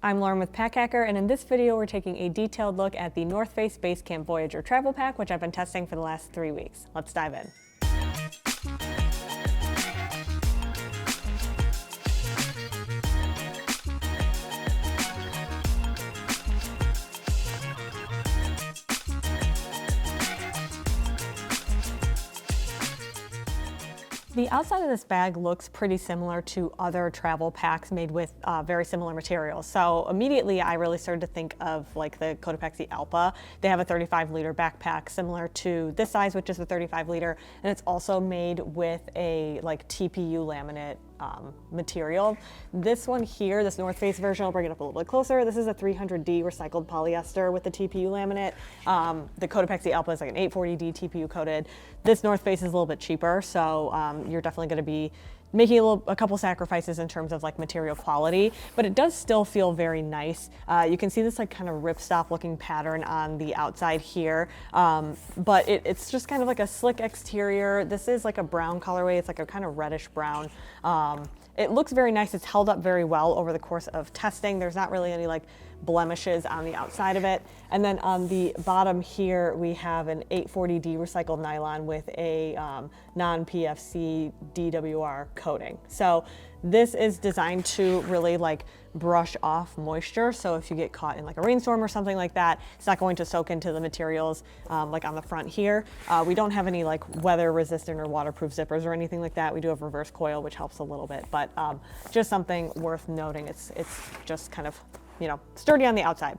I'm Lauren with Pack Hacker, and in this video we're taking a detailed look at the North Face Basecamp Voyager travel pack, which I've been testing for the last 3 weeks. Let's dive in. The outside of this bag looks pretty similar to other travel packs made with very similar materials. So immediately I really started to think of like the Cotopaxi Alpha. They have a 35-liter backpack similar to this size, which is a 35-liter, and it's also made with a like TPU laminate material. This one here, this North Face version, I'll bring it up a little bit closer. This is a 300D recycled polyester with the TPU laminate. The Cotopaxi Alpha is like an 840D TPU coated. This North Face is a little bit cheaper, so you're definitely going to be making a couple sacrifices in terms of like material quality, but it does still feel very nice. You can see this like kind of ripstop looking pattern on the outside here, but it's just kind of like a slick exterior. This is like a brown colorway. It's like a kind of reddish brown. It looks very nice. It's held up very well over the course of testing. There's not really any like blemishes on the outside of it. And then on the bottom here, we have an 840D recycled nylon with a non-PFC DWR coating. So this is designed to really like brush off moisture. So if you get caught in like a rainstorm or something like that, it's not going to soak into the materials like on the front here. We don't have any like weather resistant or waterproof zippers or anything like that. We do have reverse coil, which helps a little bit, but just something worth noting. It's just kind of, you know, sturdy on the outside.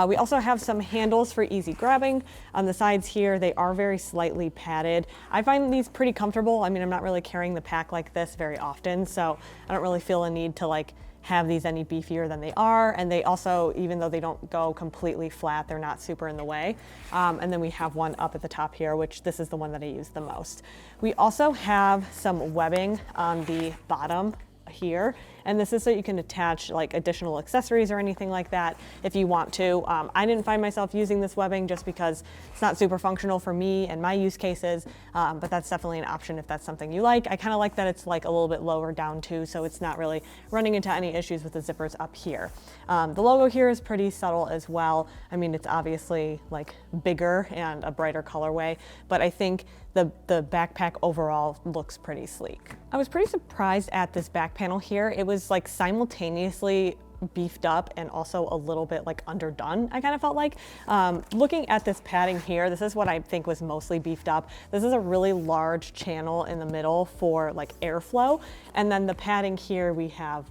We also have some handles for easy grabbing. On the sides here, they are very slightly padded. I find these pretty comfortable. I mean, I'm not really carrying the pack like this very often, so I don't really feel a need to like have these any beefier than they are. And they also, even though they don't go completely flat, they're not super in the way. And then we have one up at the top here, which this is the one that I use the most. We also have some webbing on the bottom here, and this is so you can attach like additional accessories or anything like that if you want to. I didn't find myself using this webbing just because it's not super functional for me and my use cases, but that's definitely an option if that's something you like. I kind of like that it's like a little bit lower down too, so it's not really running into any issues with the zippers up here. The logo here is pretty subtle as well. I mean, it's obviously like bigger and a brighter colorway, but I think the backpack overall looks pretty sleek. I was pretty surprised at this back panel here. It was like simultaneously beefed up and also a little bit like underdone, I kind of felt like. Looking at this padding here, this is what I think was mostly beefed up. This is a really large channel in the middle for like airflow. And then the padding here, we have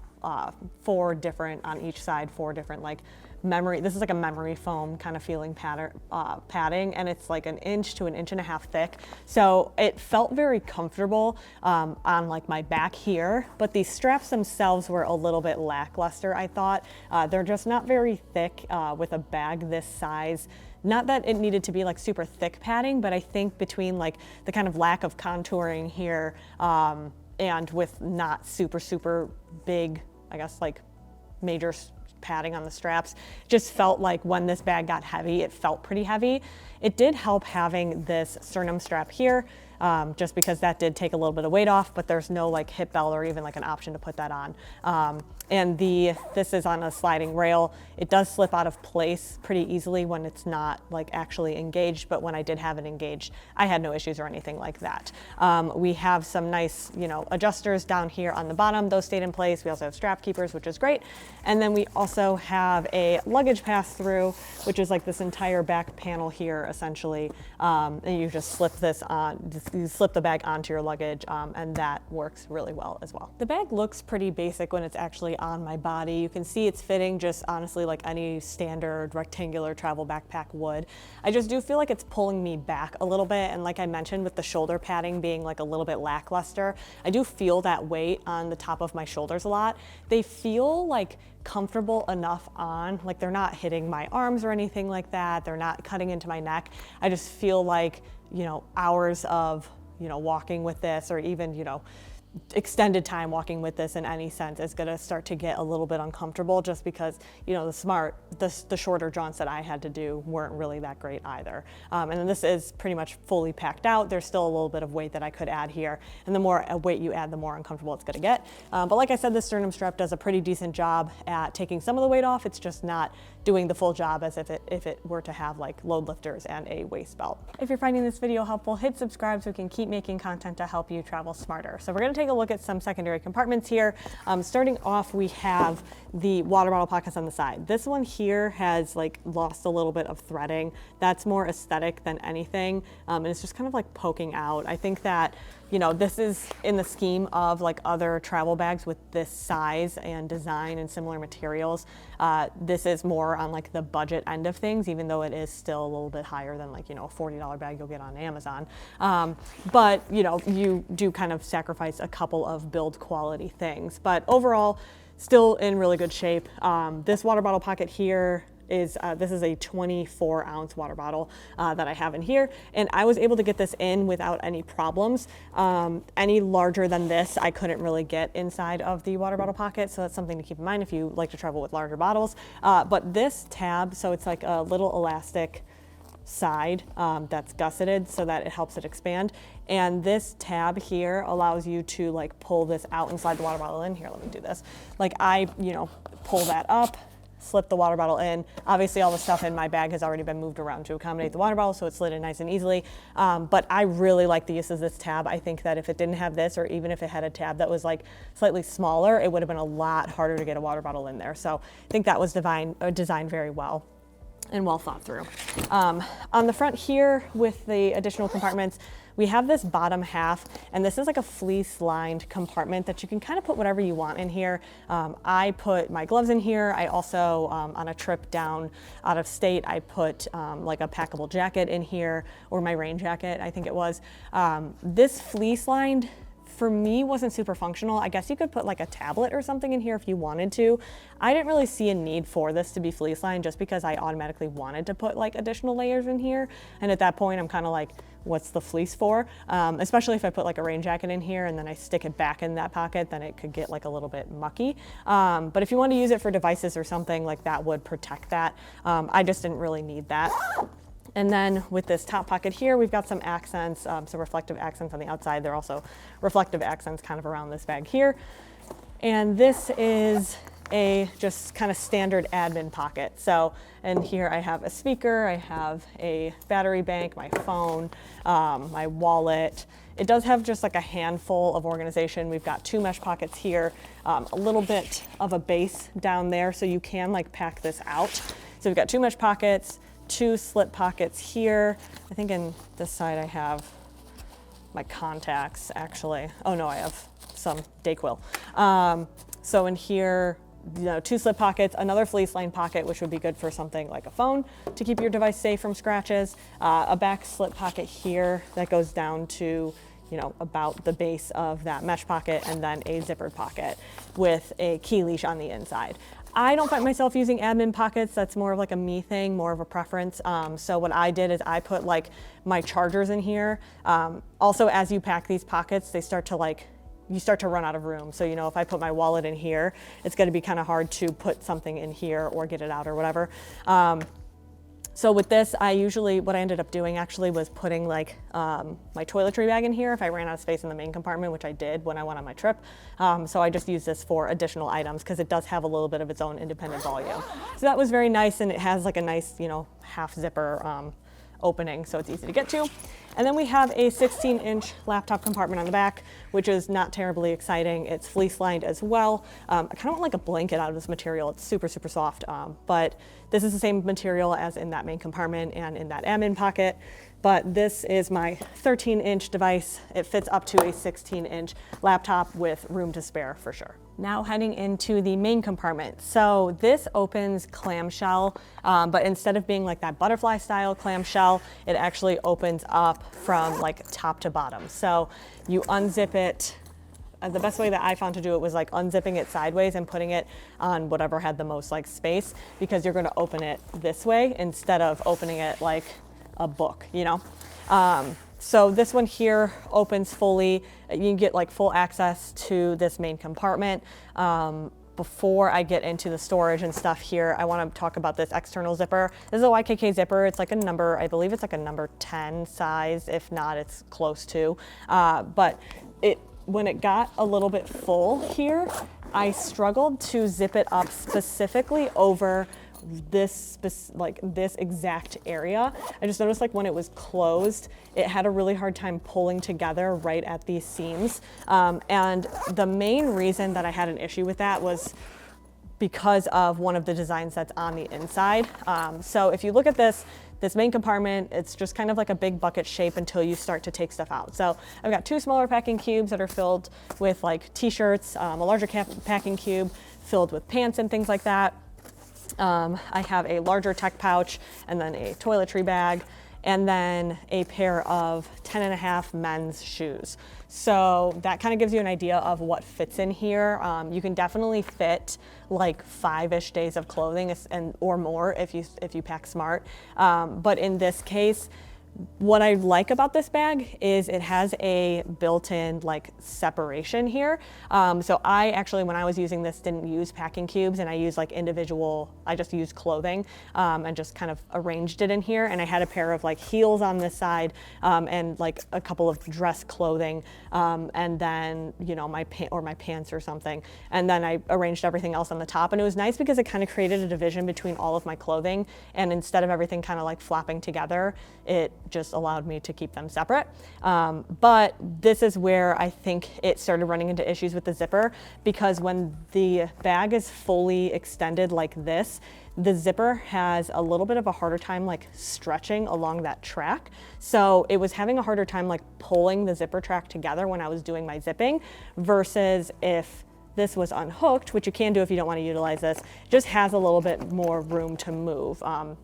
4 different on each side, 4 different like memory. This is like a memory foam kind of feeling padding, and it's like 1 inch to 1.5 inches thick. So it felt very comfortable on like my back here, but these straps themselves were a little bit lackluster, I thought. They're just not very thick with a bag this size. Not that it needed to be like super thick padding, but I think between like the kind of lack of contouring here and with not super big, I guess like major padding on the straps, just felt like when this bag got heavy, it felt pretty heavy. It did help having this sternum strap here, just because that did take a little bit of weight off, but there's no like hip belt or even like an option to put that on. And this is on a sliding rail. It does slip out of place pretty easily when it's not like actually engaged, but when I did have it engaged, I had no issues or anything like that. We have some nice, you know, adjusters down here on the bottom. Those stayed in place. We also have strap keepers, which is great. And then we also have a luggage pass-through, which is like this entire back panel here, essentially. And you just slip this on, you slip the bag onto your luggage, and that works really well as well. The bag looks pretty basic when it's actually on my body. You can see it's fitting just honestly like any standard rectangular travel backpack would. I just do feel like it's pulling me back a little bit, and like I mentioned with the shoulder padding being like a little bit lackluster, I do feel that weight on the top of my shoulders a lot. They feel like comfortable enough on, like they're not hitting my arms or anything like that. They're not cutting into my neck. I just feel like, you know, hours of, you know, walking with this, or even, you know, extended time walking with this in any sense is going to start to get a little bit uncomfortable, just because, you know, the shorter jaunts that I had to do weren't really that great either. And then this is pretty much fully packed out. There's still a little bit of weight that I could add here, and the more weight you add, the more uncomfortable it's going to get. But like I said, the sternum strap does a pretty decent job at taking some of the weight off. It's just not doing the full job as if it were to have like load lifters and a waist belt. If you're finding this video helpful, hit subscribe so we can keep making content to help you travel smarter. So we're going to take a look at some secondary compartments here. Starting off, we have the water bottle pockets on the side. This one here has like lost a little bit of threading. That's more aesthetic than anything, and it's just kind of like poking out. I think that, you know, this is in the scheme of like other travel bags with this size and design and similar materials. This is more on like the budget end of things, even though it is still a little bit higher than like, you know, a $40 bag you'll get on Amazon. But, you know, you do kind of sacrifice a couple of build quality things. But overall, still in really good shape. This water bottle pocket here is this is a 24-ounce water bottle that I have in here, and I was able to get this in without any problems. Any larger than this I couldn't really get inside of the water bottle pocket, so that's something to keep in mind if you like to travel with larger bottles. But this tab, so it's like a little elastic side that's gusseted so that it helps it expand, and this tab here allows you to like pull this out and slide the water bottle in. Here, let me do this. Like I, you know, pull that up, slip the water bottle in. Obviously all the stuff in my bag has already been moved around to accommodate the water bottle, so it's slid in nice and easily. But I really like the use of this tab. I think that if it didn't have this, or even if it had a tab that was like slightly smaller, it would have been a lot harder to get a water bottle in there. So I think that was designed very well and well thought through. On the front here with the additional compartments, we have this bottom half, and this is like a fleece lined compartment that you can kind of put whatever you want in here. I put my gloves in here. I also, on a trip down out of state, I put like a packable jacket in here, or my rain jacket, I think it was. This fleece lined, for me, wasn't super functional. I guess you could put like a tablet or something in here if you wanted to. I didn't really see a need for this to be fleece lined, just because I automatically wanted to put like additional layers in here. And at that point, I'm kind of like, what's the fleece for? Especially if I put like a rain jacket in here and then I stick it back in that pocket, then it could get like a little bit mucky. But if you want to use it for devices or something, like that would protect that. I just didn't really need that. And then with this top pocket here, we've got some accents, some reflective accents on the outside. There are also reflective accents kind of around this bag here. And this is a just kind of standard admin pocket. So, and here I have a speaker, I have a battery bank, my phone, my wallet. It does have just like a handful of organization. We've got 2 mesh pockets here, a little bit of a base down there, so you can like pack this out. So we've got 2 mesh pockets, 2 slip pockets here. I think in this side I have my contacts actually. Oh no, I have some Dayquil. So in here, you know, 2 slip pockets, another fleece lined pocket, which would be good for something like a phone to keep your device safe from scratches, a back slip pocket here that goes down to, you know, about the base of that mesh pocket, and then a zippered pocket with a key leash on the inside. I don't find myself using admin pockets. That's more of like a me thing, more of a preference. So what I did is I put like my chargers in here. Also, as you pack these pockets, they start to like, you start to run out of room. So, you know, if I put my wallet in here, it's gonna be kind of hard to put something in here or get it out or whatever. So with this, what I ended up doing actually was putting like my toiletry bag in here if I ran out of space in the main compartment, which I did when I went on my trip. So I just used this for additional items because it does have a little bit of its own independent volume. So that was very nice, and it has like a nice, you know, half zipper opening, so it's easy to get to. And then we have a 16-inch laptop compartment on the back, which is not terribly exciting. It's fleece lined as well. I kind of want like a blanket out of this material. It's super, super soft, but this is the same material as in that main compartment and in that admin pocket. But this is my 13-inch device. It fits up to a 16-inch laptop with room to spare for sure. Now heading into the main compartment. So this opens clamshell, but instead of being like that butterfly style clamshell, it actually opens up from like top to bottom. So you unzip it. The best way that I found to do it was like unzipping it sideways and putting it on whatever had the most like space, because you're going to open it this way instead of opening it like a book, you know? So this one here opens fully. You can get like full access to this main compartment. Before I get into the storage and stuff here, I want to talk about this external zipper. This is a YKK zipper. It's like a number, I believe it's like a number 10 size. If not, it's close to. But when it got a little bit full here, I struggled to zip it up specifically over this exact area. I just noticed like when it was closed, it had a really hard time pulling together right at these seams. And the main reason that I had an issue with that was because of one of the designs that's on the inside. So if you look at this main compartment, it's just kind of like a big bucket shape until you start to take stuff out. So I've got 2 smaller packing cubes that are filled with like t-shirts, a larger packing cube filled with pants and things like that. I have a larger tech pouch and then a toiletry bag and then a pair of 10.5 men's shoes. So that kind of gives you an idea of what fits in here. You can definitely fit like 5-ish days of clothing or more if you pack smart. But in this case, what I like about this bag is it has a built-in like separation here. So I actually, when I was using this, didn't use packing cubes and I used like I just used clothing and just kind of arranged it in here. And I had a pair of like heels on this side and like a couple of dress clothing and then, you know, my pants or something. And then I arranged everything else on the top. And it was nice because it kind of created a division between all of my clothing. And instead of everything kind of like flopping together, it just allowed me to keep them separate. But this is where I think it started running into issues with the zipper, because when the bag is fully extended like this, the zipper has a little bit of a harder time like stretching along that track. So it was having a harder time like pulling the zipper track together when I was doing my zipping, versus if this was unhooked, which you can do if you don't want to utilize this, just has a little bit more room to move.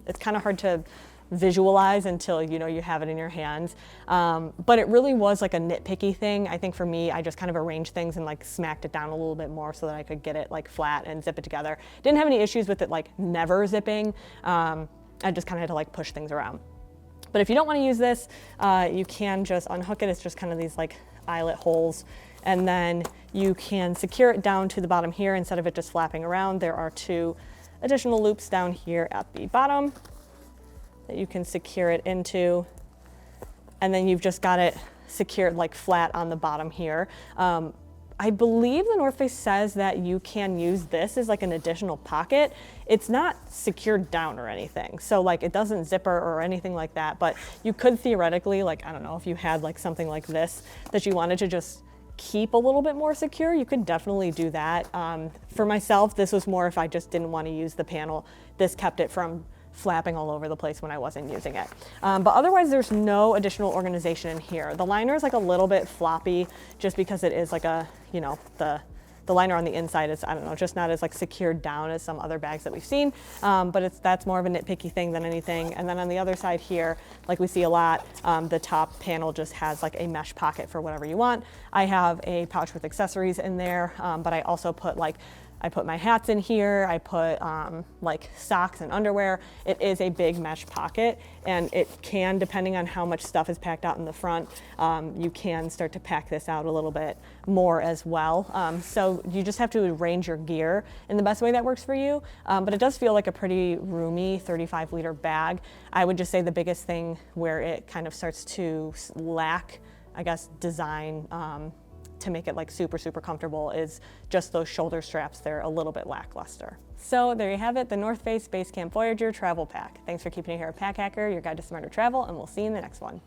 It's kind of hard to visualize until you have it in your hands. But it really was like a nitpicky thing. I think for me, I just kind of arranged things and like smacked it down a little bit more so that I could get it like flat and zip it together. Didn't have any issues with it like never zipping. I just kind of had to like push things around. But if you don't want to use this, you can just unhook it. It's just kind of these like eyelet holes. And then you can secure it down to the bottom here instead of it just flapping around. There are 2 additional loops down here at the bottom that you can secure it into, and then you've just got it secured like flat on the bottom here. I believe the North Face says that you can use this as like an additional pocket. It's not secured down or anything, so like it doesn't zipper or anything like that, but you could theoretically, like, I don't know, if you had like something like this that you wanted to just keep a little bit more secure, you could definitely do that. For myself, this was more if I just didn't want to use the panel. This kept it from flapping all over the place when I wasn't using it. But otherwise, there's no additional organization in here. The liner is like a little bit floppy just because it is like a, the liner on the inside is, I don't know, just not as like secured down as some other bags that we've seen. But that's more of a nitpicky thing than anything. And then on the other side here, like we see a lot, the top panel just has like a mesh pocket for whatever you want. I have a pouch with accessories in there, but I also put I put my hats in here, I put like socks and underwear. It is a big mesh pocket, and it can, depending on how much stuff is packed out in the front, you can start to pack this out a little bit more as well. So you just have to arrange your gear in the best way that works for you, but it does feel like a pretty roomy 35-liter bag. I would just say the biggest thing where it kind of starts to lack, I guess, design to make it like super, super comfortable is just those shoulder straps. They're a little bit lackluster. So there you have it, the North Face Basecamp Voyager Travel Pack. Thanks for keeping it here at Pack Hacker, your guide to smarter travel, and we'll see you in the next one.